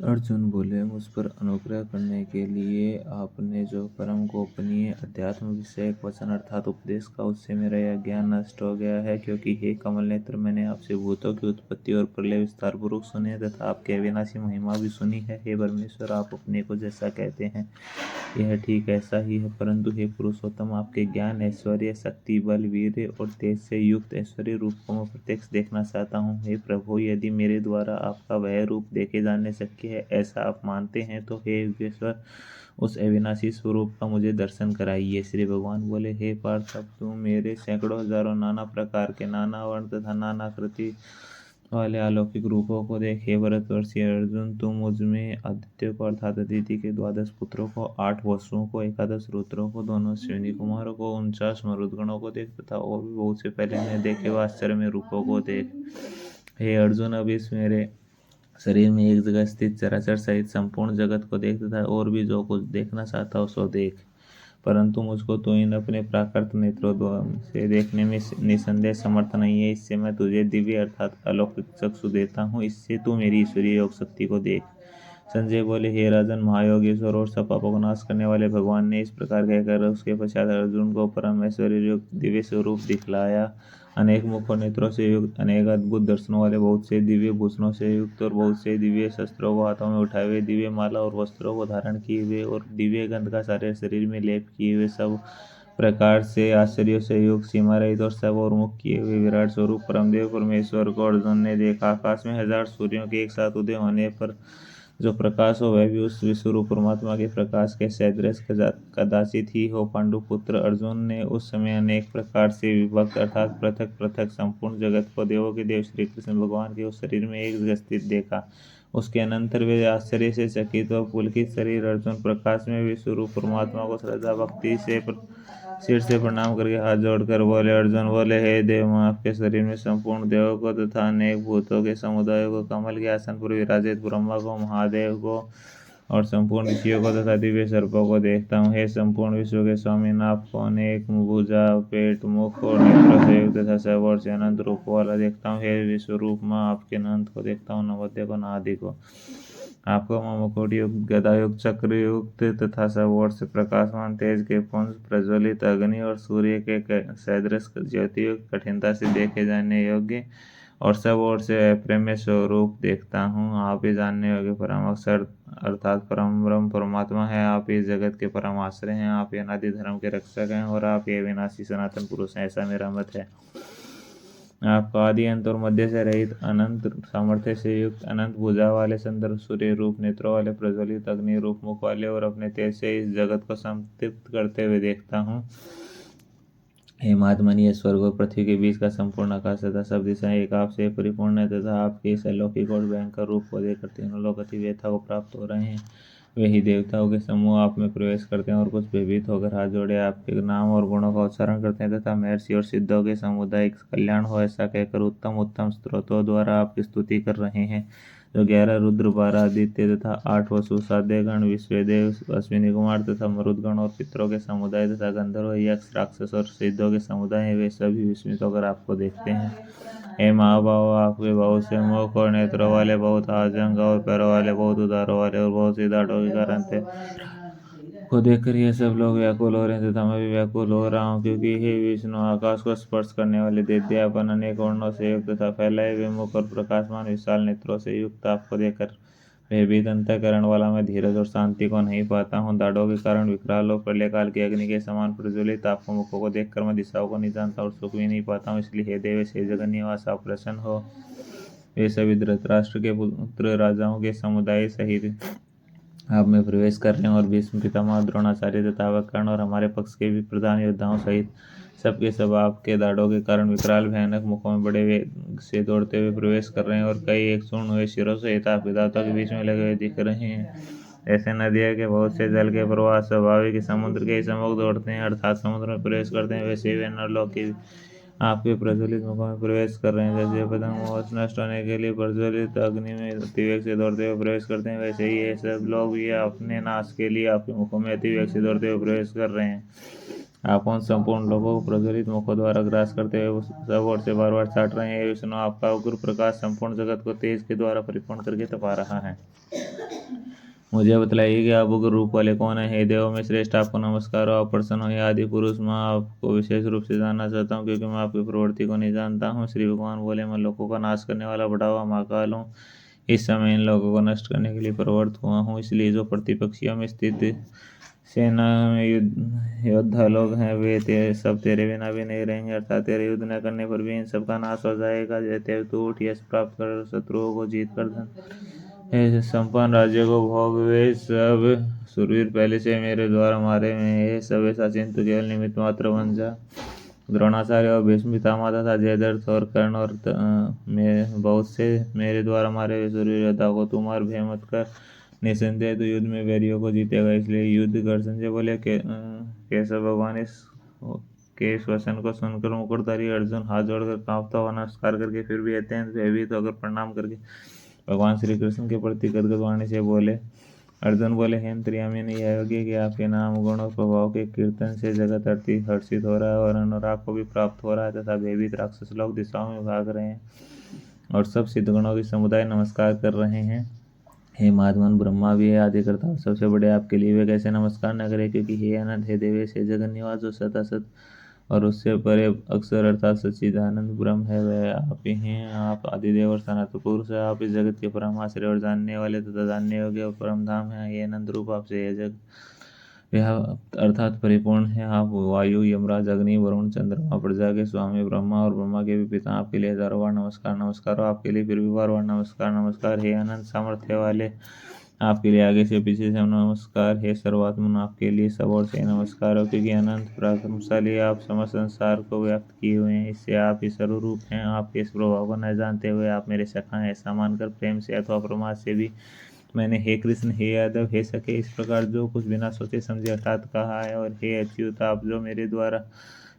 अर्जुन बोले, मुझ पर अनुग्रह करने के लिए आपने जो परम गोपनीय अध्यात्म विषयक वचन अर्थात उपदेश का, उससे मेरा यह ज्ञान नष्ट हो गया है। क्योंकि हे कमल नेत्र, मैंने आपसे भूतों की उत्पत्ति और प्रलय विस्तार पूर्वक सुने तथा आपकी अविनाशी महिमा भी सुनी है। हे परमेश्वर, आप अपने को जैसा कहते हैं यह ठीक ऐसा ही है, परंतु हे पुरुषोत्तम, आपके ज्ञान, ऐश्वर्य, शक्ति, बल, वीर्य और तेज से युक्त ऐश्वर्य रूप को मैं प्रत्यक्ष देखना चाहता हूँ। हे प्रभु, यदि मेरे द्वारा आपका वह रूप देखे जाने शक्य है, ऐसा आप मानते हैं, तो हे योगेश्वर, उस अविनाशी स्वरूप का मुझे दर्शन कराइए। श्री भगवान बोले, हे पार्थ, अब तुम मेरे सैकड़ों हजारों नाना प्रकार के, नाना वर्ण तथा नाना आकृति वाले अलौकिक रूपों को देख। हे भरतवर्षी अर्जुन, तुम मुझ में आदित्य को अर्थात अदिति के 12 पुत्रों को, 8 वसुओं को, 11 रुद्रों को, दोनों अश्विनी कुमारों को, 49 मरुदगणों को देख तथा और भी बहुत से पहले मैं देखे हुए आश्चर्य में रूपों को देख। हे अर्जुन, अब इस मेरे शरीर में एक जगह स्थित चराचर सहित संपूर्ण जगत को देख तथा और भी जो कुछ देखना चाहता हो सो देख, परंतु मुझको तो इन अपने प्राकृत नेत्रों से देखने में निसंदेह समर्थ नहीं है। इससे मैं तुझे दिव्य अर्थात अलौकिक चक्षु देता हूँ, इससे तू मेरी ईश्वरीय योग शक्ति को देख। संजय बोले, हे राजन, महायोगेश्वर और सब पापों को नाश करने वाले भगवान ने इस प्रकार कहकर उसके पश्चात अर्जुन को परम ऐश्वर्य युक्त दिव्य स्वरूप दिखलाया। अनेक मुखों नेत्रों से युक्त, अनेक अद्भुत दर्शनों वाले, बहुत से दिव्य भूषणों से युक्त और बहुत से दिव्य शस्त्रों को हाथों में उठाए हुए, दिव्य माला और वस्त्रों को धारण किए हुए और दिव्य गंध का सारे शरीर में लेप किए हुए, सब प्रकार से आश्चर्यों से युक्त, सीमा रहित और सब और मुख किए हुए विराट स्वरूप परमदेव परमेश्वर को अर्जुन ने देखा। आकाश में 1000 सूर्यों के एक साथ उदय होने पर जो प्रकाश हो, वह भी उस विश्वरूप परमात्मा के प्रकाश के सदृश कदाचित ही हो। पांडुपुत्र अर्जुन ने उस समय अनेक प्रकार से विभक्त अर्थात पृथक पृथक संपूर्ण जगत को देवों के देव श्री कृष्ण भगवान के उस शरीर में एक जगह स्थित देखा। उसके अनंतर वे आश्चर्य से चकित और पुलकित शरीर अर्जुन प्रकाश में विश्वरूप परमात्मा को श्रद्धा भक्ति से सिर से प्रणाम करके हाथ जोड़कर बोले। अर्जुन बोले, हे देव, मैं आपके शरीर में संपूर्ण देवों को तथा अनेक भूतों के समुदाय को, कमल के आसन पर विराजित ब्रह्मा को, महादेव को और संपूर्ण ऋषियों को तथा दिव्य सर्पों को देखता हूँ। हे संपूर्ण विश्व के स्वामी, आपको अनेक भुजा, पेट, मुख और नेत्रों से युक्त तथा सब ओर से अनंत रूप वाला देखता हूँ। हे विश्वरूप, मैं आपके अनंत को देखता हूँ, न मध्य को न आदि को। आपको मैं मुकुट युक्त, गदा युक्त, चक्र युक्त तथा सब ओर से प्रकाशमान, तेज के पुंज, प्रज्वलित अग्नि और सूर्य के सदृश ज्योति युक्त, कठिनता से देखे जाने योग्य और सब ओर से अप्रेम्य स्वरूप देखता हूँ। आप ही जानने योग्य परम अक्षर अर्थात परम ब्रह्म परमात्मा है। आप ही जगत के परम आश्रय हैं। आप ही अनादि धर्म के रक्षक हैं और आप ही विनाशी सनातन पुरुष हैं, ऐसा मेरा मत है। आपका आदि अंत और मध्य से रहित, अनंत सामर्थ्य से युक्त, अनंत भुजा वाले, सुंदर सूर्य रूप नेत्रों वाले, प्रज्वलित अग्नि रूप मुख वाले और अपने तेज से इस जगत को संतृप्त करते हुए देखता हूँ। हे महात्मन, यह स्वर्ग और पृथ्वी के बीच का संपूर्ण आकाश तथा सब दिशाएं एक आप से परिपूर्ण है तथा आपके इस अलौकिक और भयंकर रूप को देखकर तीनों लोग अति व्यथा को प्राप्त हो रहे हैं। वे ही देवताओं के समूह आप में प्रवेश करते हैं और कुछ भयभीत होकर हाथ जोड़े आपके नाम और गुणों का उच्चारण करते हैं तथा महर्षि और सिद्धों के समुदाय कल्याण हो ऐसा कहकर उत्तम उत्तम स्तोत्रों द्वारा आपकी स्तुति कर रहे हैं। जो 11 रुद्र, 12 आदित्य तथा 8 वसु, साध्यगण, विश्वदेव, अश्विनी कुमार तथा मरुदगण और पितरों के समुदाय तथा गंधर्व, यक्ष, राक्षस और सिद्धों के समुदाय हैं, वे सभी विस्मित होकर आपको देखते हैं। हे महाभाव, आपके बहुत से मुख और नेत्रों वाले, बहुत आजंग और पैरों वाले, बहुत उदारों वाले और बहुत सी दाढ़ों के कारण थे को देखकर ये सब लोग व्याकुल हो रहे हैं तथा मैं भी व्याकुल हो रहा हूँ। क्योंकि हे विष्णु, आकाश को स्पर्श करने वाले, देदीप्यमान, अनेक वर्णों से युक्त तथा फैलाए हुए मुख और प्रकाशमान विशाल नेत्रों से युक्त आपको देखकर भयभीत अंतःकरण वाला मैं धीरज और शांति को नहीं पाता हूँ। दाढ़ों के कारण विकराल और प्रलय काल की अग्नि के समान प्रज्वलित आपको मुखों को देखकर मैं दिशाओं को नहीं जानता और सुख भी नहीं पाता हूँ। इसलिए हे देवेश, हे जगन्निवास, आप प्रसन्न हो। वे सभी धृतराष्ट्र के पुत्र राजाओं के समुदाय सहित आप में प्रवेश कर रहे हैं और भीष्म पितामह, द्रोणाचार्य तथा वक्रण और हमारे पक्ष के भी प्रधान योद्धाओं सहित सबके सब आपके दाढ़ों के कारण विकराल भयानक मुखों में बड़े वेग से दौड़ते हुए प्रवेश कर रहे हैं और कई एक चूर्ण हुए सिरों सहित आपके दांतों के बीच में लगे हुए दिख रहे हैं। ऐसे नदियों के बहुत से जल के प्रवाह स्वाभाविक समुद्र के सम्मुख दौड़ते हैं अर्थात समुद्र में प्रवेश करते हैं, वैसे वे नरलोक के आपके प्रज्वलित मुखों में प्रवेश कर रहे हैं। जैसे पतंग मोह नष्ट होने के लिए प्रज्वलित अग्नि में अतिवेग से दौड़ते हुए प्रवेश करते हैं, वैसे ही ये सब लोग भी अपने नाश के लिए आपके मुखों में अतिवेग से दौड़ते हुए प्रवेश कर रहे हैं। आप उन संपूर्ण लोगों को प्रज्वलित मुखों द्वारा ग्रास करते हुए सब ओर से बार बार चाट रहे हैं। विष्णु, आपका उग्र प्रकाश संपूर्ण जगत को तेज के द्वारा परिपूर्ण करके तपा रहा है। मुझे बतलाइए कि आप उग्र रूप वाले कौन है। हे देव में श्रेष्ठ, आपको नमस्कार हो। आप प्रसन्न हो या आदि पुरुष। मैं आपको विशेष रूप से जानना चाहता हूँ क्योंकि मैं आपकी प्रवृत्ति को नहीं जानता हूँ। श्री भगवान बोले, मैं लोगों का नाश करने वाला बड़ा हुआ महाकाल हूँ। इस समय इन लोगों को नष्ट करने के लिए प्रवृत्त हुआ हूँ। इसलिए जो प्रतिपक्षियों में स्थित सेना में योद्धा लोग हैं वे सब तेरे बिना भी नहीं रहेंगे, अर्थात तेरे युद्ध न करने पर भी इन सब का नाश हो जाएगा। जैसे तू उठ यश प्राप्त कर, शत्रुओं को जीत कर धन हे संपन्न राज्य को भोग। वे सब सुरवीर पहले से मेरे द्वारा मारे में है। सब ऐसा चिंतु केवल निमित्त मात्र बन जा। द्रोणाचार्य और भीष्म पितामह तथा जयद्रथ और कर्ण और में बहुत से मेरे द्वारा मारे हुए सूर्य योद्धा को तुम और भय मत कर। निसंदेह तो युद्ध में वैरियों को जीतेगा, इसलिए युद्ध कर। संजय बोले केशव भगवान के इस वचन को सुनकर मुकुटधारी अर्जुन हाथ जोड़कर कांपता हुआ नमस्कार करके फिर भी अत्यंत भयभीत होकर प्रणाम करके भगवान श्री कृष्ण के प्रति गदगद वाणी से बोले। अर्जुन बोले, हे अंतर्यामी, यह योग्य कि आपके नाम गुण और प्रभाव के कीर्तन से जगत हर्षित हो रहा है और अनुराग को भी प्राप्त हो रहा है तथा भयभीत राक्षस लोग दिशाओं में भाग रहे हैं और सब सिद्धगणों के समुदाय नमस्कार कर रहे हैं। हे महात्मन, ब्रह्मा भी है आदिकर्ता और सबसे बड़े आपके लिए वे कैसे नमस्कार न करे, क्योंकि हे अनंत, हे देवेश, हे जगन निवास, जो सतासत और उससे परे अक्षर अर्थात सच्चिदानंद ब्रह्म है, वह आप ही हैं। आप आदिदेव और सनातन पुरुष है। आप इस जगत के परम आश्रय और जानने वाले तथा जानने योग्य और परम धाम है। ये अनंत रूप आपसे यह जग अर्थात परिपूर्ण है। आप वायु, यमराज, अग्नि, वरुण, चंद्रमा, प्रजा के स्वामी ब्रह्मा और ब्रह्मा के भी पिता, आपके लिए हजारों बार नमस्कार। नमस्कार आपके लिए फिर भी बार बार नमस्कार। नमस्कार हे अनंत सामर्थ्य वाले, आपके लिए आगे से पीछे से नमस्कार। हे सर्वात्मन, आपके लिए सब ओर से नमस्कार हो, क्योंकि अनंत पराक्रमशाली आप समस्त संसार को व्याप्त किए हुए हैं। इससे आप ही सर्वरूप हैं। आपके इस प्रभाव को न जानते हुए आप मेरे सखा हैं, ऐसा मानकर प्रेम से अथवा प्रमाद से भी मैंने हे कृष्ण, हे यादव, हे सखे इस प्रकार जो कुछ बिना सोचे समझे हठात कहा है। और हे अच्युत, आप जो मेरे द्वारा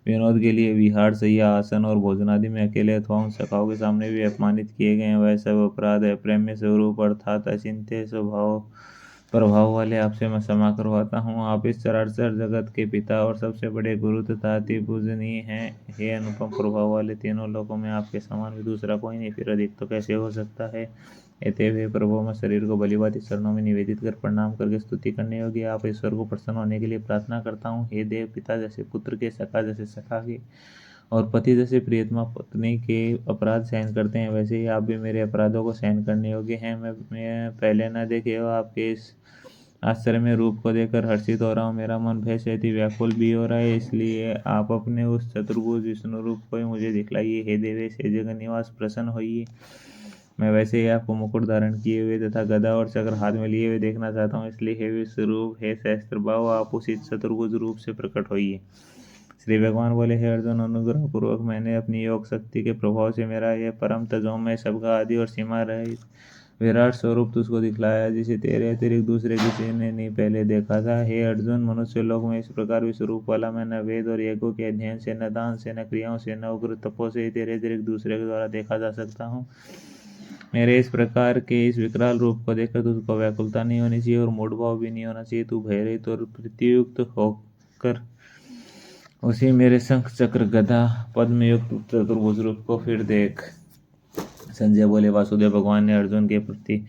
विनोद के लिए विहार, सैया, आसन और भोजन आदि में अकेले अथवा उन सखाओं के सामने भी अपमानित किए गए हैं, वह सब अपराध है। प्रेम में स्वरूप अर्थात अचिंत्य स्वभाव प्रभाव वाले आपसे मैं क्षमा करवाता हूँ। आप इस चराचर जगत के पिता और सबसे बड़े गुरु तथा अति पूजनीय हैं। हे अनुपम प्रभाव वाले, तीनों लोगों में आपके समान भी दूसरा कोई नहीं, फिर अधिक तो कैसे हो सकता है। अतएव हे प्रभु, मैं शरीर को बलिवादी चरणों में निवेदित कर प्रणाम करके स्तुति करने योग्य आप ईश्वर को प्रसन्न होने के लिए प्रार्थना करता हूँ। हे देव, पिता जैसे पुत्र के, सखा जैसे सखा के और पति जैसे प्रियतमा पत्नी के अपराध सहन करते हैं, वैसे ही आप भी मेरे अपराधों को सहन करने योग्य हैं। मैं पहले न देखे हो आपके इस आश्चर्य रूप को देखकर हर्षित हो रहा हूँ। मेरा मन भय से अति व्याकुल भी हो रहा है, इसलिए आप अपने उस चतुर्भुज विष्णु रूप को मुझे दिखलाइए। हे देवेश, हे जगन निवास, प्रसन्न होइए। मैं वैसे ही आपको मुकुट धारण किए हुए तथा गदा और चक्र हाथ में लिए हुए देखना चाहता हूँ, इसलिए हे विश्वरूप, हे सहस्त्र भाव, आप उसी चतुर्भुज रूप से प्रकट होइए। श्री भगवान बोले, हे अर्जुन, अनुग्रह पूर्वक मैंने अपनी योग शक्ति के प्रभाव से मेरा यह परम तेजोमय, सबका आदि और सीमा रहित विराट स्वरूप तुझको दिखलाया, जिसे तेरे अतिरिक्त दूसरे किसी ने नहीं पहले देखा था। हे अर्जुन, मनुष्य लोक में इस प्रकार विश्वरूप वाला मैं न वेद और यज्ञों के अध्ययन से, न दान से, न क्रियाओं से, न उग्र तपों से तेरे अतिरिक्त दूसरे के द्वारा देखा जा सकता हूँ। मेरे इस प्रकार के इस विकराल रूप को देखकर तुझको व्याकुलता नहीं होनी चाहिए और मूढ़भाव भी नहीं होना चाहिए। तू भयरहित और प्रतियुक्त होकर उसी मेरे शंख, चक्र, गदा, पद्म युक्त चतुर्भुज रूप को फिर देख। संजय बोले, वासुदेव भगवान ने अर्जुन के प्रति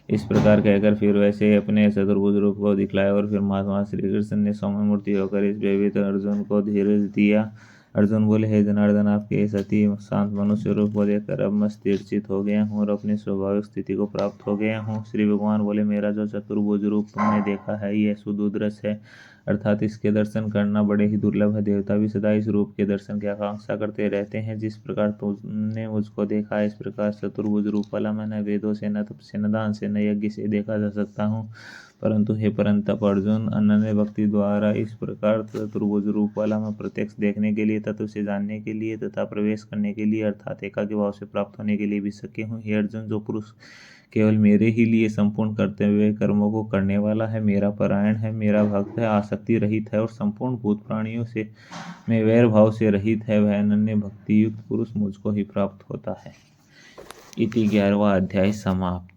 इस प्रकार कहकर फिर वैसे अपने चतुर्भुज रूप को दिखलाया और फिर महात्मा श्री कृष्ण ने सौम्य मूर्ति होकर इस भयभीत अर्जुन को धीरज दिया। अर्जुन बोले, हे जनार्दन, आपके इस अति शांत मनुष्य रूप को देखकर अब मैं स्थिरचित हो गया हूँ और अपनी स्वाभाविक स्थिति को प्राप्त हो गया हूँ। श्री भगवान बोले, मेरा जो चतुर्भुज रूप तुमने देखा है यह सुदूरदर्श है, अर्थात इसके दर्शन करना बड़े ही दुर्लभ है। देवता भी सदा इस रूप के दर्शन की आकांक्षा करते रहते हैं। जिस प्रकार तुमने मुझको देखा इस प्रकार चतुर्भुज रूप वाला मैं न वेदों से, न तप से, न दान से, न यज्ञ से देखा जा सकता हूँ, परंतु हे परंतप अर्जुन, अनन्य भक्ति द्वारा इस प्रकार चतुर्भुज रूप वाला मैं प्रत्यक्ष देखने के लिए, तत्व से जानने के लिए तथा प्रवेश करने के लिए अर्थात एकाग्र भाव से प्राप्त होने के लिए भी सके हूँ। हे अर्जुन, जो पुरुष केवल मेरे ही लिए संपूर्ण करते हुए कर्मों को करने वाला है, मेरा परायण है, मेरा भक्त है, आसक्ति रहित है और संपूर्ण भूत प्राणियों से में वैर भाव से रहित है, वह अनन्य भक्ति युक्त पुरुष मुझको ही प्राप्त होता है। इति 11वां अध्याय समाप्त।